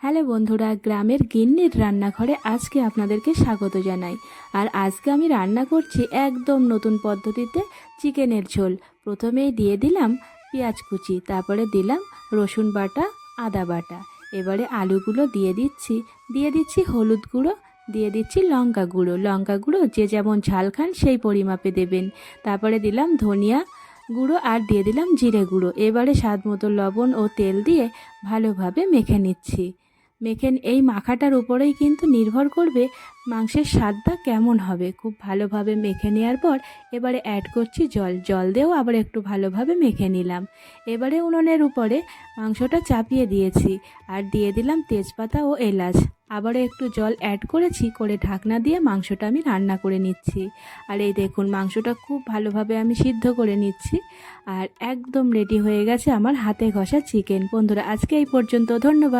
Hello বন্ধুরা, গ্রামের গিন্নির রান্নাঘরে আজকে আপনাদেরকে স্বাগত জানাই। আর আজকে আমি রান্না করছি একদম নতুন পদ্ধতিতে চিকেনের ঝোল। প্রথমেই দিয়ে দিলাম পেঁয়াজ কুচি, তারপরে দিলাম রসুন বাটা, আদা বাটা। এবারে আলুগুলো দিয়ে দিচ্ছি হলুদ গুঁড়ো, দিয়ে দিচ্ছি লঙ্কা গুঁড়ো যে যেমন ঝাল খান সেই পরিমাপে দেবেন। তারপরে দিলাম ধনিয়া গুঁড়ো আর দিয়ে দিলাম জিরে গুঁড়ো। এবারে স্বাদ মতো লবণ ও তেল দিয়ে ভালোভাবে মেখে নিচ্ছি। এই মাখাটার উপরেই কিন্তু নির্ভর করবে মাংসের স্বাদটা কেমন হবে। খুব ভালোভাবে মেখে নেওয়ার পর এবারে অ্যাড করছি জল দিয়েও আবার একটু ভালোভাবে মেখে নিলাম। এবারে উনুনের উপরে মাংসটা চাপিয়ে দিয়েছি আর দিয়ে দিলাম তেজপাতা ও এলাচ। আবারও একটু জল অ্যাড করে ঢাকনা দিয়ে মাংসটা আমি রান্না করে নিচ্ছি। আর এই দেখুন, মাংসটা খুব ভালোভাবে আমি সিদ্ধ করে নিচ্ছি আর একদম রেডি হয়ে গেছে আমার হাতে ঘষা চিকেন। বন্ধুরা, আজকে এই পর্যন্ত। ধন্যবাদ।